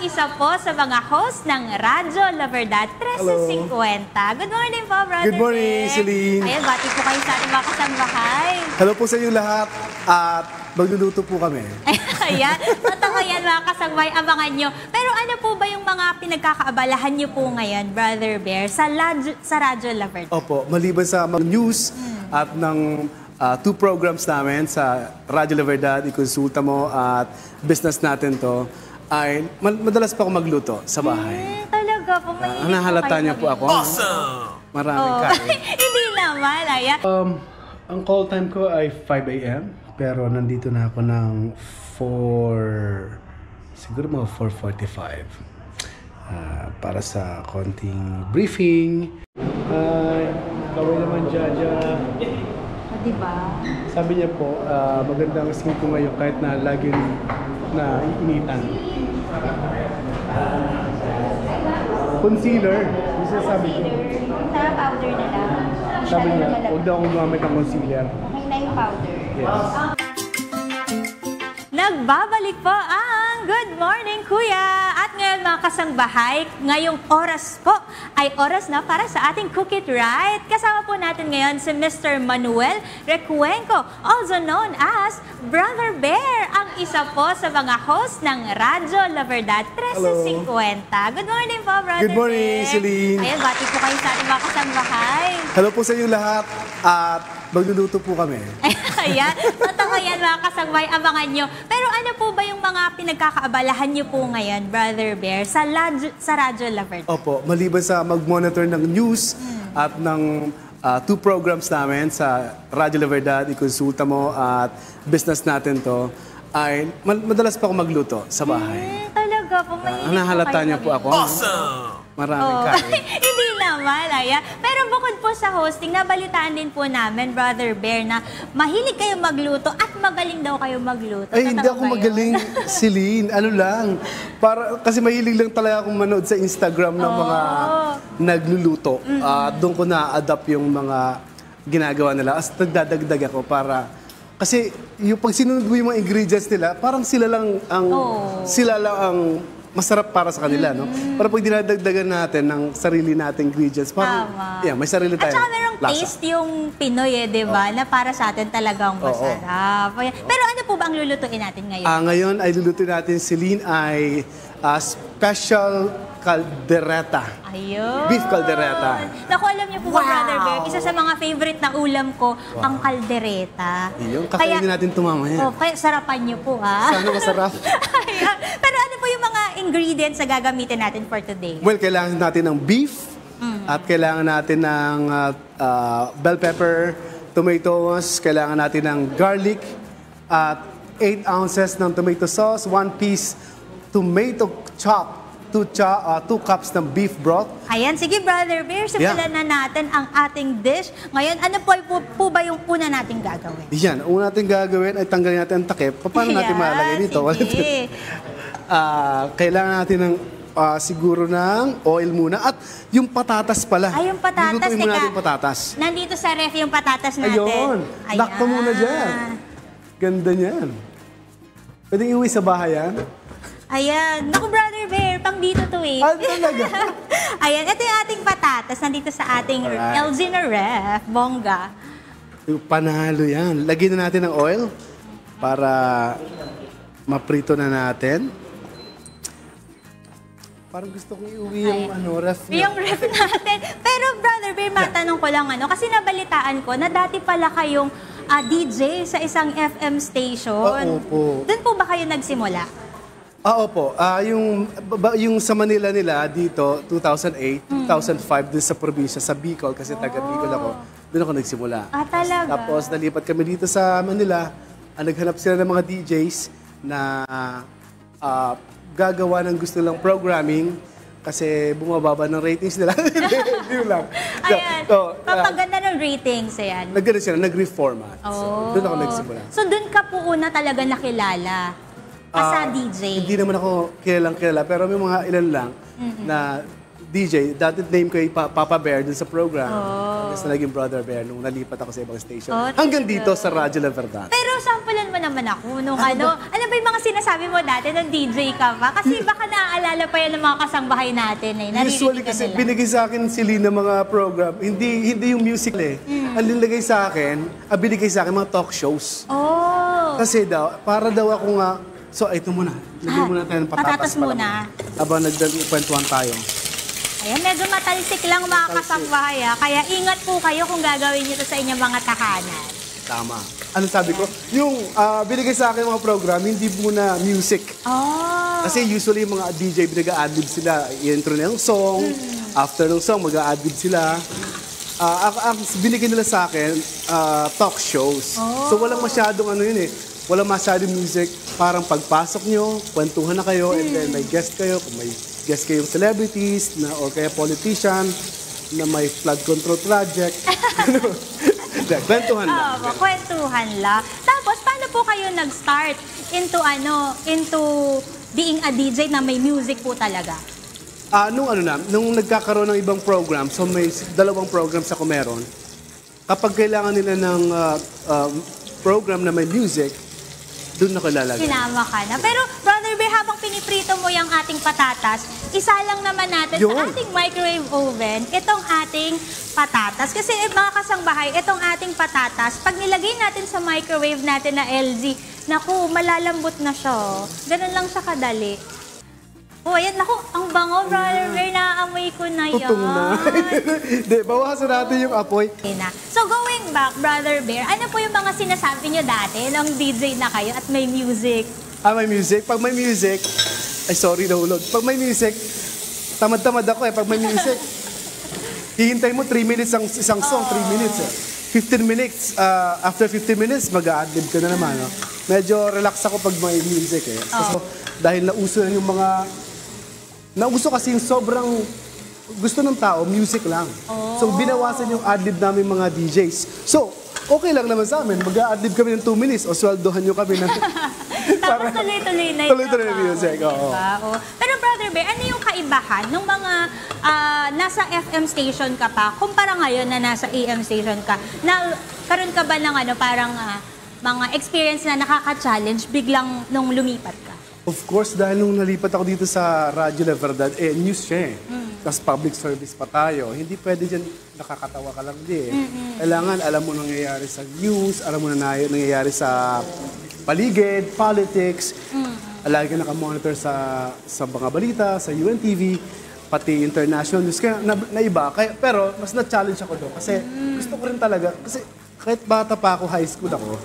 isa po sa mga host ng Radyo La Verdad 1350. Good morning po, Brother Good morning, Bear. Celine. Ayan, bati po kayo sa ating mga kasambahay. Hello po sa inyo lahat at magluluto po kami. Ayan, totoo yan mga kasambahay, abangan nyo. Pero ano po ba yung mga pinagkakaabalahan nyo po ngayon, Brother Bear, sa Radyo La Verdad? Opo, maliban sa mga news at ng two programs namin sa Radyo La Verdad, ikonsulta mo at business natin to, ay madalas pa ako magluto sa bahay. Talaga po, mahilig Nahalata niyo po ako. Awesome! Maraming kain. Hindi naman, ayan. Ang call time ko ay 5 a.m. Pero nandito na ako ng 4, siguro mga 4:45 para sa konting briefing. Kaway naman, Jaja. Diba? Sabi niya po, magandang skin ko ngayon kahit na laging na initan. Concealer, yung sabi ko. Sa powder na lang. Sabi niya, huwag daw akong gumamit ng concealer. Okay na yung powder. Yes. Nagbabalik po ang Good Morning Kuya! At ngayon mga kasangbahay, ngayong oras po ay oras na para sa ating Cook It Right. Kasama po natin ngayon si Mr. Manuel Recuenco, also known as Brother Bear, ang isa po sa mga host ng Radyo La Verdad 1350. Good morning po, Brother Good morning, Bear. Celine. Ayan, bati po kayo sa ating mga kasangbahay. Hello po sa inyo lahat at magluluto po kami. Ayan, totoo yan mga kasangbahay, abangan nyo. Pero ano po ba yung mga pinagkakaabalahan nyo po ngayon, Brother Bear, sa Radyo La Verdad? Opo, maliban sa mag-monitor ng news at ng two programs namin sa Radyo La Verdad, ikonsulta mo at business natin to, ay madalas pa ako magluto sa bahay. Talaga po, mahilig Nahalata niyo po ako. Awesome! Maraming kain. Hindi naman, ayan. Pero bukod po sa hosting, nabalitaan din po namin, Brother Bear, na mahilig kayo magluto at magaling daw kayo magluto. Ay, hindi Totoo ako ba yun? magaling, Celine. Ano lang. Kasi mahilig lang talaga akong manood sa Instagram ng mga nagluluto. Doon ko na-adapt yung mga ginagawa nila. As nagdadagdag ako para... Kasi yung pag sinunod mo yung mga ingredients nila, parang sila lang ang masarap para sa kanila, no? Para pag dinadagdagan natin ng sarili nating ingredients, parang, Tama. may sarili At tayo. saka merong taste yung Pinoy, di ba? Na para sa atin talagang masarap. Ayan. Pero ano po ba ang lulutuin natin ngayon? Ngayon ay lulutuin natin, Celine, ay special caldereta. Ayun. Beef caldereta. Naku, alam niyo po ba, Brother Bear, isa sa mga favorite na ulam ko, ang kaldereta. Iyon, kakainin natin ito mamaya. Kaya sarapan niyo po, ha? Sana masarap. Ayan. Pero ano po yung mga ingredients na gagamitin natin for today? Well, kailangan natin ng beef at kailangan natin ng bell pepper, tomatoes, kailangan natin ng garlic at 8 ounces ng tomato sauce, 1 piece tomato chop, 2 cups ng beef broth. Ayan, sige Brother Bear, simulan na natin ang ating dish. Ngayon, ano po ba yung una nating gagawin? Yan, una natin gagawin ay tanggalin natin ang takip. Paano natin malalagay dito? Sige. Kailangan natin ng siguro ng oil muna. At yung patatas pala. Ay, yung patatas. Lulutuin muna natin yung patatas. Nandito sa ref yung patatas natin. Ayun. Lock ka muna dyan. Ganda niyan. Pwede iuwi sa bahay yan? Ayan. Naku, Brother Bear, pang dito to eh. Talaga? Ayan, ito yung ating patatas. Nandito sa ating LG na ref. Bongga. Yung panalo yan. Lagyan na natin ng oil para maprito na natin. Parang gusto kong iuwi yung ref niya. Yung ref natin. Pero Brother Bear, matanong ko lang kasi nabalitaan ko na dati pala kayong DJ sa isang FM station. Opo. Doon po ba kayo nagsimula? Opo. Yung sa Manila nila dito, 2008, 2005, dun sa probinsya, sa Bicol, kasi taga Bicol ako, doon ako nagsimula. Talaga? Tapos nalipat kami dito sa Manila, naghanap sila ng mga DJs na gagawa ng gusto lang programming kasi bumababa ng ratings nila. Hindi lang. Ayan. Papaganda ng ratings, ayan. Nag-gano'n sila, nag-reformat. So, doon ako nagsimula. So, doon ka po una talaga nakilala? As a DJ? Hindi naman ako kilala, pero may mga ilan lang na DJ. Dati name ko ay Papa Bear dun sa program. Tapos naging Brother Bear nung nalipat ako sa ibang station. Hanggang dito sa Radyo La Verdad. Pero sampulan mo naman ako nung ano ba yung mga sinasabi mo dati nung DJ ka pa? Kasi baka naaalala pa yan ng mga kasangbahay natin eh. Usually kasi binigay sa akin si Lynn ng mga program, hindi yung music eh. Ang binigay sa akin, binigay sa akin mga talk shows. Kasi daw, para daw ako nga, so ito muna, lagyan muna tayo ng patatas muna. Habang nagkwentuhan tayo. Ayan, medyo matalsik lang mga kasangbahay kaya ingat po kayo kung gagawin nyo ito sa inyong mga tahanan. Tama. Ano sabi ko? Yung binigay sa akin mga program, hindi muna music. Kasi usually yung mga DJ, nag-a-adlib sila. I-intro na yung song, after ng song, mag-a-adlib sila. Ang binigay nila sa akin, talk shows. So walang masyadong ano yun eh. Walang masyadong music. Parang pagpasok nyo, kwentuhan na kayo, and then may guest kayo. Kung may guest kayong celebrities, or kaya politician, na may flood control project. Kwentuhan lang. Kwentuhan lang. Tapos, paano po kayo nag-start into being a DJ na may music po talaga? Nung nagkakaroon ng ibang program, so may 2 programs ako meron, kapag kailangan nila ng program na may music, doon ako lalagay. Sinama ka na. Pero, Brother Bear, habang piniprito mo yung ating patatas, isa lang naman natin sa ating microwave oven, itong ating patatas. Kasi mga kasangbahay, itong ating patatas, pag nilagay natin sa microwave natin na LG, naku, malalambot na siya. Ganun lang siya kadali. Ayan, naku, ang bango, Brother Bear, naaamoy ko na yan. Tutong na. Hindi, bawasan natin yung apoy. So, going back, Brother Bear, ano po yung mga sinasabi niyo dati nung DJ na kayo at may music? May music? Pag may music, ay sorry, nahulog. Pag may music, tamad-tamad ako eh. Pag may music, hihintay mo 3 minutes ang isang song, 3 minutes eh. 15 minutes, after 15 minutes, mag-a-adlib ka na naman. No? Medyo relax ako pag may music eh. So, dahil nauso na yung mga... Nauso kasi yung sobrang gusto ng tao, music lang. So, binawasan yung adlib namin mga DJs. So, okay lang naman sa amin. Mag-a-adlib kami ng 2 minutes o sweldohan nyo kami ng... Tapos tuloy-tuloy na yun. Tuloy-tuloy na music, oo. Pero Brother Bear, ano yung kaibahan nung mga nasa FM station ka pa, kumpara ngayon na nasa AM station ka? Karoon ka ba ng parang mga experience na nakaka-challenge biglang nung lumipat ka? Of course, dahil nung nalipat ako dito sa Radyo La Verdad, news siya eh. Tapos public service pa tayo. Hindi pwede dyan nakakatawa ka lang di eh. Kailangan alam mo nangyayari sa news, alam mo na nangyayari sa paligid, politics. Lagi ka nakamonitor sa mga balita, sa UNTV, pati international news. Kaya naiba. Pero mas na-challenge ako doon. Kasi gusto ko rin talaga. Kasi kahit bata pa ako, high school ako,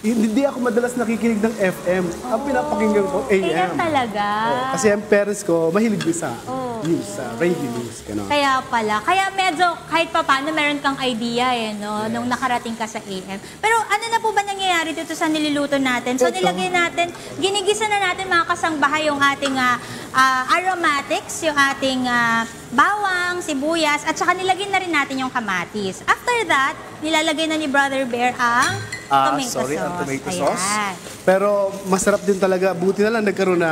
hindi ako madalas nakikinig ng FM. Ang pinapakinggan ko, AM. AM talaga. Kasi ang parents ko, mahilig din sa news, sa radio news. Gano'n. Kaya pala. Kaya medyo kahit pa paano meron kang idea nung nakarating ka sa AM. Pero ano na po ba nangyayari dito sa niluluto natin? So nilagay natin, ginigisa na natin mga kasangbahay yung ating aromatics, yung ating bawang, sibuyas, at saka nilagay na rin natin yung kamatis. After that, nilalagay na ni Brother Bear ang tomato sauce. Ang tomato sauce. Pero masarap din talaga. Buti na lang nagkaroon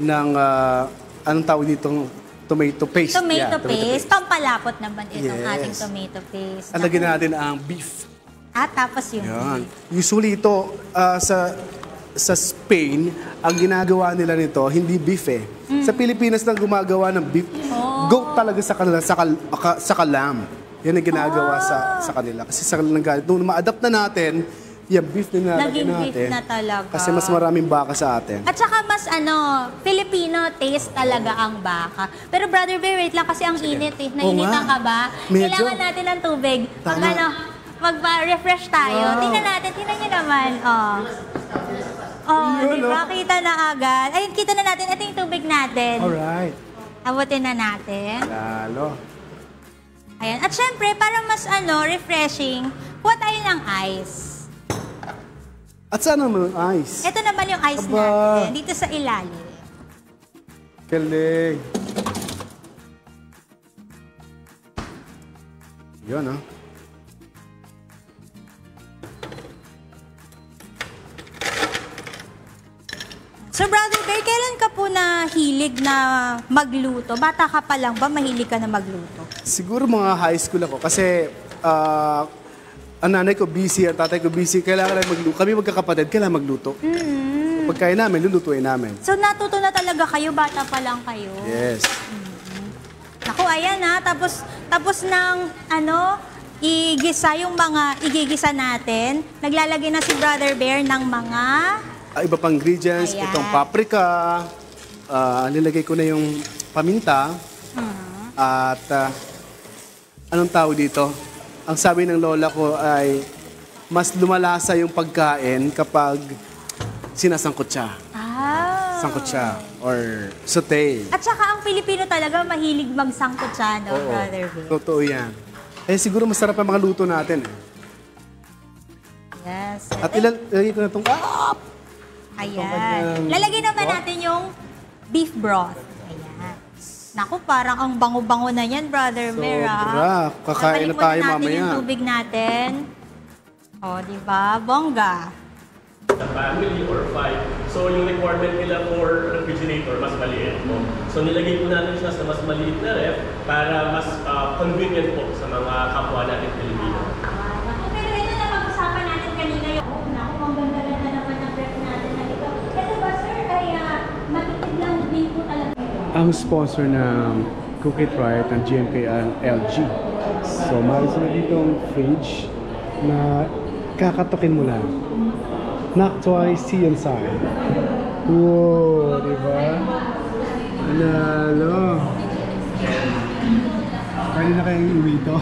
ng anong tawag ditong tomato paste. Tomato paste. Pampalapot naman itong ating tomato paste. Alagyan natin ang beef. Tapos yung beef. Usually ito, sa Spain, ang ginagawa nila nito, hindi beef eh. Sa Pilipinas lang gumagawa ng beef. Goat talaga sa kanila, sa lamb. Yan ang ginagawa sa kanila. Kasi sa kanila, nung ma-adapt na natin, yung beef na naging beef na talaga. Kasi mas maraming baka sa atin. At saka mas Filipino taste talaga ang baka. Pero Brother Bear, wait lang kasi ang init eh. Nainitan ka ba? Medyo. Kailangan natin ng tubig. Mag-refresh tayo. Wow. Tingnan nyo naman. Diba? Kita na agad. Ayun, kita na natin. Ito yung tubig natin. Alright. Abutin na natin. Lalo. Ayan. At syempre, para mas refreshing, kuha tayo ng ice. At saan naman ang ice? Ito naman yung ice natin. Dito sa ilalim. Galing. Yun, So, Brother Bear, kailan ka po na hilig na magluto? Bata ka pa lang ba, mahilig ka na magluto? Siguro mga high school ako kasi ang nanay ko busy, ang tatay ko busy, kailangan lang magluto. Kami magkakapatid, kailangan magluto. Pagkain namin, lulutuin namin. So natuto na talaga kayo, bata pa lang kayo? Yes. Naku, ayan ha. Tapos ng igigisa natin. Naglalagay na si Brother Bear ng mga... Iba pang ingredients, Ayan. itong paprika, nilagay ko na yung paminta, at anong tawag dito? Ang sabi ng lola ko ay mas lumalasa yung pagkain kapag sinasangkot siya. Sangkot siya or saute. At saka ang Pilipino talaga mahilig magsangkot siya, no, Brother Bear? Totoo yan. Eh siguro masarap ang mga luto natin. Yes. At ilalagay ko na itong... Ayan. Lalagay naman natin yung beef broth. Ayan. Naku, parang ang bango-bango na yan, Brother Bear. Sobra. Kakain na tayo natin mamaya. yung tubig natin. O, diba? Bongga. Sa family or 5. So yung requirement nila for refrigerator, mas maliit po. So nilagay po natin siya sa mas maliit na ref para mas convenient po sa mga kapwa natin Pilipino. Pero ito na pag-usapan natin kanina yung naku, ang ganda-ganda naman ng ref natin na ito. Ito ba, sir, ay matipid lang din po talaga. Ang sponsor ng Cook It Right ng GMK and LG. So, mayroon sila dito ang fridge na kakatukin mo lang. Knock twice, see inside. Wow, di ba? Ano? Kaya na kayong iuwi ito.